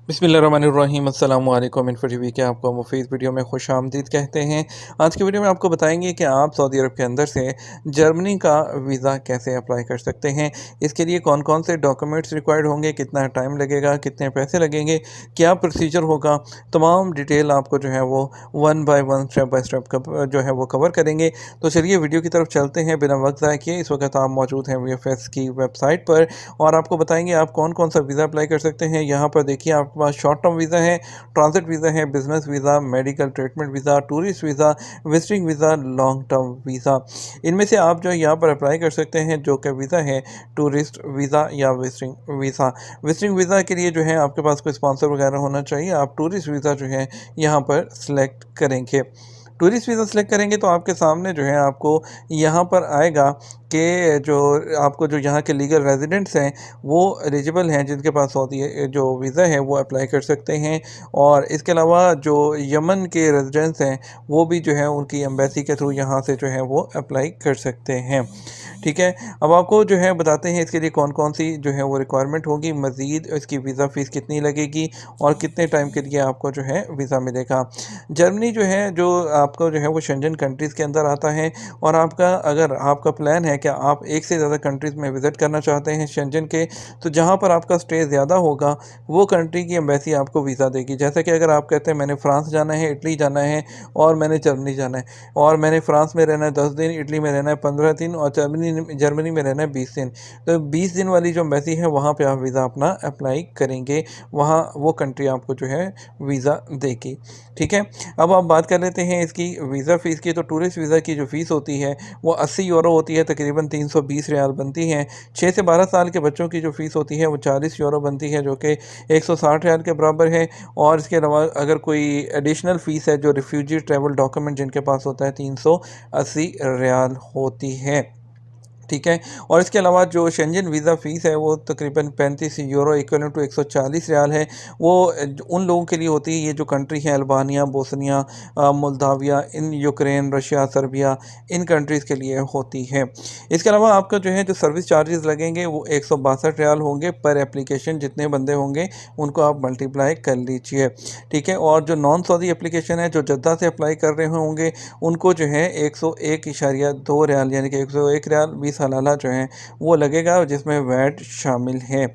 बिस्मिल्लाहिर्रहमानिर्रहीम अस्सलाम वालेकुम इन्फो टीवी के आपको मुफीद वीडियो में खुश आमदीद कहते हैं। आज की वीडियो में आपको बताएंगे कि आप सऊदी अरब के अंदर से जर्मनी का वीज़ा कैसे अप्लाई कर सकते हैं। इसके लिए कौन कौन से डॉक्यूमेंट्स रिक्वायर्ड होंगे, कितना टाइम लगेगा, कितने पैसे लगेंगे, क्या प्रोसीजर होगा, तमाम डिटेल आपको जो है वो वन बाय स्टेप जो है वो कवर करेंगे। तो चलिए वीडियो की तरफ चलते हैं बिना वक्त ज़ाय किए। इस वक्त आप मौजूद हैं VFS की वेबसाइट पर और आपको बताएंगे आप कौन कौन सा वीज़ा अप्लाई कर सकते हैं। यहाँ पर देखिए आपके पास शॉर्ट टर्म वीज़ा है, ट्रांजिट वीज़ा है, business visa, medical treatment visa, tourist visa, visiting visa, long term visa. इनमें से आप जो है यहाँ पर अप्लाई कर सकते हैं जो कि वीज़ा है टूरिस्ट वीज़ा या विजिटिंग वीज़ा। विजिटिंग वीज़ा के लिए जो है आपके पास कोई स्पॉन्सर वगैरह होना चाहिए। आप टूरिस्ट वीज़ा जो है यहाँ पर सिलेक्ट करेंगे। टूरिस्ट वीज़ा सेलेक्ट करेंगे तो आपके सामने जो है आपको यहाँ पर आएगा कि जो यहाँ के लीगल रेजिडेंट्स हैं वो एलिजिबल हैं, जिनके पास सऊदी जो वीज़ा है वो अप्लाई कर सकते हैं। और इसके अलावा जो यमन के रेजिडेंट्स हैं वो भी जो है उनकी एम्बेसी के थ्रू यहाँ से जो है वो अप्लाई कर सकते हैं। ठीक है, अब आपको जो है बताते हैं इसके लिए कौन कौन सी जो है वो रिक्वायरमेंट होगी, मज़ीद इसकी वीज़ा फ़ीस कितनी लगेगी और कितने टाइम के लिए आपको जो है वीज़ा मिलेगा। जर्मनी जो है जो आपको जो है वो शेंजन कंट्रीज़ के अंदर आता है और अगर आपका प्लान है कि आप एक से ज़्यादा कंट्रीज़ में विज़िट करना चाहते हैं शेंजन के, तो जहाँ पर आपका स्टे ज़्यादा होगा वो कंट्री की एम्बेसी आपको वीज़ा देगी। जैसे कि अगर आप कहते हैं मैंने फ्रांस जाना है, इटली जाना है और मैंने जर्मनी जाना है और मैंने फ्रांस में रहना है 10 दिन, इटली में रहना है 15 दिन और जर्मनी में रहना है 20 दिन, तो 20 दिन वाली जो एम्बेसी है वहाँ पे आप वीज़ा अपना अप्लाई करेंगे, वहाँ वो कंट्री आपको जो है वीज़ा देगी। ठीक है, अब आप बात कर लेते हैं इसकी वीज़ा फ़ीस की। तो टूरिस्ट वीज़ा की जो फ़ीस होती है वो 80 यूरो होती है, तकरीबन 320 रियाल बनती हैं। 6 से 12 साल के बच्चों की जो फ़ीस होती है वो 40 यूरो बनती है, जो कि 160 रियाल के बराबर है। और इसके अलावा अगर कोई एडिशनल फ़ीस है जो रिफ्यूजी ट्रैवल डॉक्यूमेंट जिनके पास होता है 380 रियाल होती है। ठीक है, और इसके अलावा जो शेंजन वीज़ा फ़ीस है वो तकरीबन 35 यूरो इक्विवेलेंट टू 140 रियाल है। वो उन लोगों के लिए होती है ये जो कंट्री है Albania, Bosnia, Moldavia, in Ukraine, Russia, Serbia, in countries के लिए होती है। इसके अलावा आपका जो है जो सर्विस चार्जेस लगेंगे वो 162 रियाल होंगे पर एप्लीकेशन। जितने बंदे होंगे उनको आप मल्टीप्लाई कर लीजिए। ठीक है, और जो नॉन सऊदी एप्लीकेशन है जो जद्दा से अप्लाई कर रहे होंगे उनको जो है 101.2 रियाल यानी कि 101 रियाल 20 हलाला जो है वो लगेगा, जिसमें वैट शामिल है।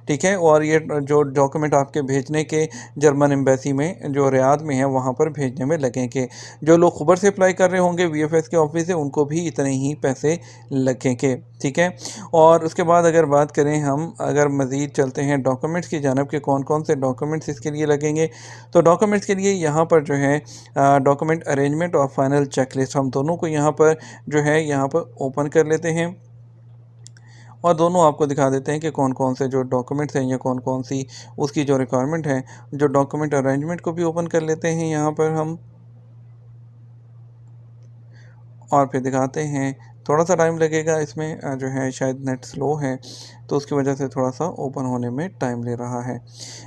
ठीक है, और ये जो डॉक्यूमेंट आपके भेजने के जर्मन एम्बेसी में जो रियाद में है वहाँ पर भेजने में लगेंगे। जो लोग खबर से अप्लाई कर रहे होंगे VFS के ऑफिस से उनको भी इतने ही पैसे लगेंगे। ठीक है, और उसके बाद अगर बात करें हम अगर मज़ीद चलते हैं डॉक्यूमेंट्स की जानब के कौन कौन से डॉक्यूमेंट्स इसके लिए लगेंगे, तो डॉक्यूमेंट्स के लिए यहाँ पर जो है डॉक्यूमेंट अरेंजमेंट और फाइनल चेकलिस्ट, हम दोनों को यहाँ पर जो है यहाँ पर ओपन कर लेते हैं और दोनों आपको दिखा देते हैं कि कौन कौन से जो डॉक्यूमेंट्स हैं या कौन कौन सी उसकी जो रिक्वायरमेंट है। जो डॉक्यूमेंट अरेंजमेंट को भी ओपन कर लेते हैं यहाँ पर हम और फिर दिखाते हैं। थोड़ा सा टाइम लगेगा इसमें, जो है शायद नेट स्लो है तो उसकी वजह से थोड़ा सा ओपन होने में टाइम ले रहा है।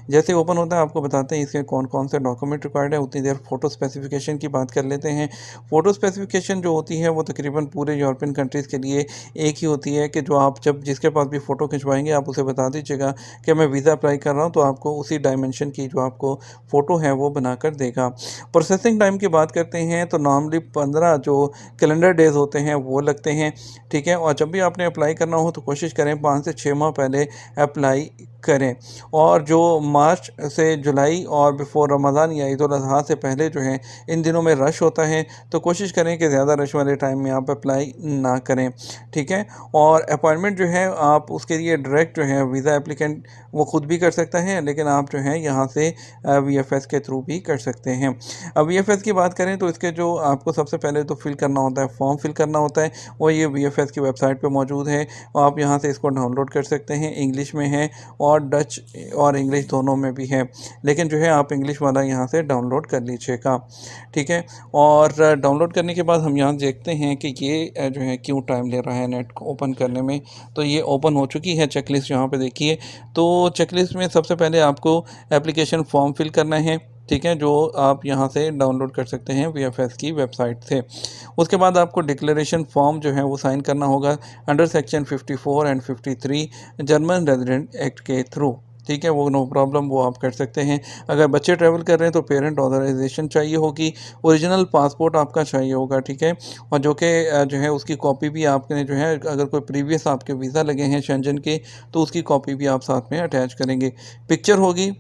जैसे ओपन होता है आपको बताते हैं इसके कौन कौन से डॉक्यूमेंट रिक्वायर्ड है। उतनी देर फ़ोटो स्पेसिफिकेशन की बात कर लेते हैं। फ़ोटो स्पेसिफिकेशन जो होती है वो तकरीबन पूरे यूरोपियन कंट्रीज़ के लिए एक ही होती है कि जो आप जब जिसके पास भी फ़ोटो खिंचवाएंगे आप उसे बता दीजिएगा कि मैं वीज़ा अप्लाई कर रहा हूँ, तो आपको उसी डायमेंशन की जो आपको फ़ोटो है वो बनाकर देगा। प्रोसेसिंग टाइम की बात करते हैं तो नॉर्मली 15 जो कैलेंडर डेज़ होते हैं वो लगते हैं। ठीक है, और जब भी आपने अप्लाई करना हो तो कोशिश करें 5 से 6 माह पहले अप्लाई करें। और जो मार्च से जुलाई और बिफोर रमज़ान या ईद उल अज़हा से पहले जो है इन दिनों में रश होता है, तो कोशिश करें कि ज़्यादा रश वाले टाइम में आप अप्लाई ना करें। ठीक है, और अपॉइंटमेंट जो है आप उसके लिए डायरेक्ट जो है वीज़ा एप्लीकेंट वो ख़ुद भी कर सकता है, लेकिन आप जो है यहाँ से VFS के थ्रू भी कर सकते हैं। अब VFS की बात करें तो इसके जो आपको सबसे पहले तो फिल करना होता है, फॉर्म फिल करना होता है, और ये VFS की वेबसाइट पे मौजूद है। आप यहाँ से इसको डाउनलोड कर सकते हैं। इंग्लिश में है और डच और इंग्लिश दोनों में भी है, लेकिन जो है आप इंग्लिश वाला यहाँ से डाउनलोड कर लीजिएगा। ठीक है, और डाउनलोड करने के बाद हम यहाँ देखते हैं कि ये जो है क्यों टाइम ले रहा है नेट को ओपन करने में। तो ये ओपन हो चुकी है चेकलिस्ट, यहाँ पे देखिए। तो चेकलिस्ट में सबसे पहले आपको एप्लीकेशन फॉर्म फिल करना है। ठीक है, जो आप यहाँ से डाउनलोड कर सकते हैं VFS की वेबसाइट से। उसके बाद आपको डिक्लेरेशन फॉर्म जो है वो साइन करना होगा under section 54 and 53 German resident act के थ्रू। ठीक है, वो नो प्रॉब्लम, वो आप कर सकते हैं। अगर बच्चे ट्रैवल कर रहे हैं तो पेरेंट ऑथराइजेशन चाहिए होगी, ओरिजिनल पासपोर्ट आपका चाहिए होगा, ठीक है। और जो कि जो है उसकी कॉपी भी आपने जो है, अगर कोई प्रीवियस आपके वीज़ा लगे हैं शेंजन के, तो उसकी कॉपी भी आप साथ में अटैच करेंगे। पिक्चर होगी,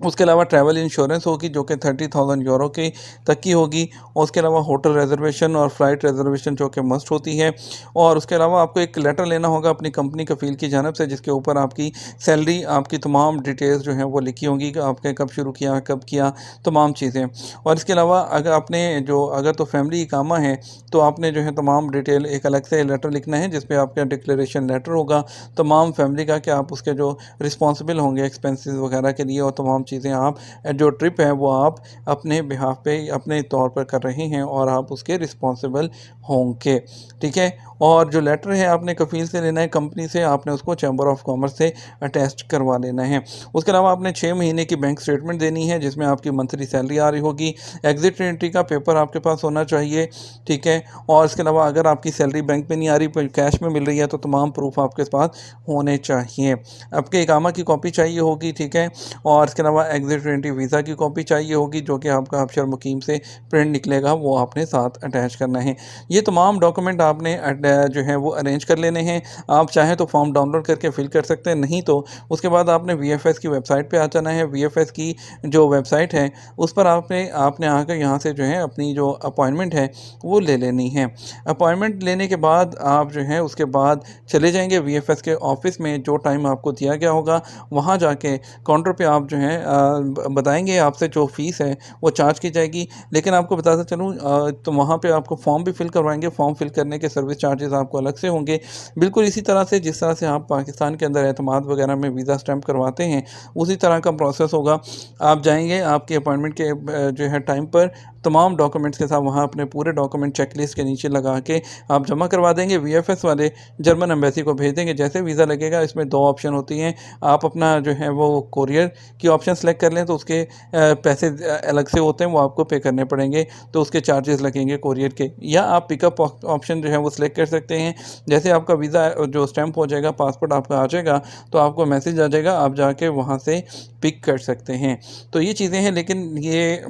उसके अलावा ट्रैवल इंश्योरेंस होगी जो कि 30,000 यूरो की तक की होगी, और उसके अलावा होटल रिजर्वेशन और फ़्लाइट रिजर्वेशन जो कि मस्ट होती है। और उसके अलावा आपको एक लेटर लेना होगा अपनी कंपनी कफ़ील की जानिब से, जिसके ऊपर आपकी सैलरी, आपकी तमाम डिटेल्स जो हैं वो लिखी होंगी कि आपने कब शुरू किया, कब किया, तमाम चीज़ें। और इसके अलावा अगर आपने जो अगर तो फैमिली इकामा है, तो आपने जो है तमाम डिटेल एक अलग से लेटर लिखना है, जिसपे आपका डिक्लेरेशन लेटर होगा तमाम फैमिली का, कि आप उसके जो रिस्पॉन्सिबल होंगे एक्सपेंसेस वगैरह के लिए, और तमाम चीज़ें आप जो ट्रिप है वो आप अपने बिहाफ पे अपने तौर पर कर रहे हैं और आप उसके रिस्पॉन्सिबल होंगे, ठीक है। और जो लेटर है आपने कफ़ील से लेना है, कंपनी से, आपने उसको चैम्बर ऑफ कॉमर्स से अटैच करवा लेना है। उसके अलावा आपने 6 महीने की बैंक स्टेटमेंट देनी है, जिसमें आपकी मंथली सैलरी आ रही होगी। एग्ज़िट एंट्री का पेपर आपके पास होना चाहिए, ठीक है। और इसके अलावा अगर आपकी सैलरी बैंक में नहीं आ रही पर कैश में मिल रही है, तो तमाम प्रूफ आपके पास होने चाहिए। आपके इकामा की कॉपी चाहिए होगी, ठीक है। और इसके अलावा एग्ज़िट एंट्री वीज़ा की कॉपी चाहिए होगी, जो कि आपका अबशर मुकीम से प्रिंट निकलेगा, वो आपने साथ अटैच करना है। ये तमाम डॉक्यूमेंट आपने जो है वो अरेंज कर लेने हैं। आप चाहें तो फॉर्म डाउनलोड करके फिल कर सकते हैं, नहीं तो उसके बाद आपने वीएफएस की वेबसाइट पे आ जाना है। वीएफएस की जो वेबसाइट है, उस पर आपने आपने आकर यहाँ से जो है अपनी जो अपॉइंटमेंट है वो ले लेनी है। अपॉइंटमेंट लेने के बाद आप जो है उसके बाद चले जाएंगे वीएफएस के ऑफिस में, जो टाइम आपको दिया गया होगा वहाँ जाके काउंटर पे आप जो है बताएंगे, आपसे जो फ़ीस है वो चार्ज की जाएगी। लेकिन आपको बताता चलूँ, तो वहाँ पे आपको फॉर्म भी फिल करवाएंगे। फॉर्म फिल करने के सर्विस चार्जेस आपको अलग से होंगे, बिल्कुल इसी तरह से जिस तरह से आप पाकिस्तान के अंदर एतमाद वगैरह में वीज़ा स्टैंप करवाते हैं, उसी तरह का प्रोसेस होगा। आप जाएंगे, आपके अपॉइंटमेंट के जो है टाइम पर तमाम डॉक्यूमेंट्स के साथ वहाँ अपने पूरे डॉक्यूमेंट चेकलिस्ट के नीचे लगा के आप जमा करवा देंगे। वीएफएस वाले जर्मन एम्बेसी को भेज देंगे। जैसे वीज़ा लगेगा, इसमें 2 ऑप्शन होती हैं। आप अपना जो है वो कोरियर की ऑप्शन सेलेक्ट कर लें, तो उसके पैसे अलग से होते हैं, वो आपको पे करने पड़ेंगे, तो उसके चार्जेस लगेंगे कोरियर के। या आप पिकअप ऑप्शन जो है वो सिलेक्ट कर सकते हैं। जैसे आपका वीज़ा जो स्टैंप हो जाएगा, पासपोर्ट आपका आ जाएगा, तो आपको मैसेज आ जाएगा, आप जाके वहाँ से पिक कर सकते हैं। तो ये चीज़ें हैं, लेकिन ये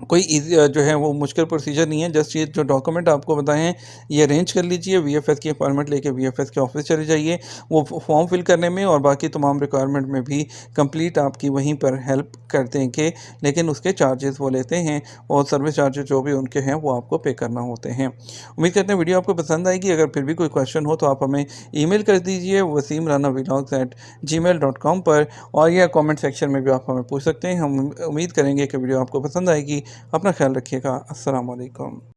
कोई जो है वो मुश्किल प्रोसीजर नहीं है। जस्ट ये जो डॉक्यूमेंट आपको बताए हैं, ये अरेंज कर लीजिए। वीएफएस की अपॉइंटमेंट लेके वीएफएस के ऑफिस चले जाइए, वो फॉर्म फिल करने में और बाकी तमाम रिक्वायरमेंट में भी कंप्लीट आपकी वहीं पर हेल्प कर देंगे। लेकिन उसके चार्जेस वो लेते हैं, और सर्विस चार्जेस जो भी उनके हैं वो आपको पे करना होते हैं। उम्मीद करते हैं वीडियो आपको पसंद आएगी। अगर फिर भी कोई क्वेश्चन हो तो आप हमें ईमेल कर दीजिए wasimranavlogs@gmail.com पर, और या कमेंट सेक्शन में भी आप हमें पूछ सकते हैं। हम उम्मीद करेंगे कि वीडियो आपको पसंद आएगी। अपना ख्याल रखिएगा। अस्सलाम वालेकुम।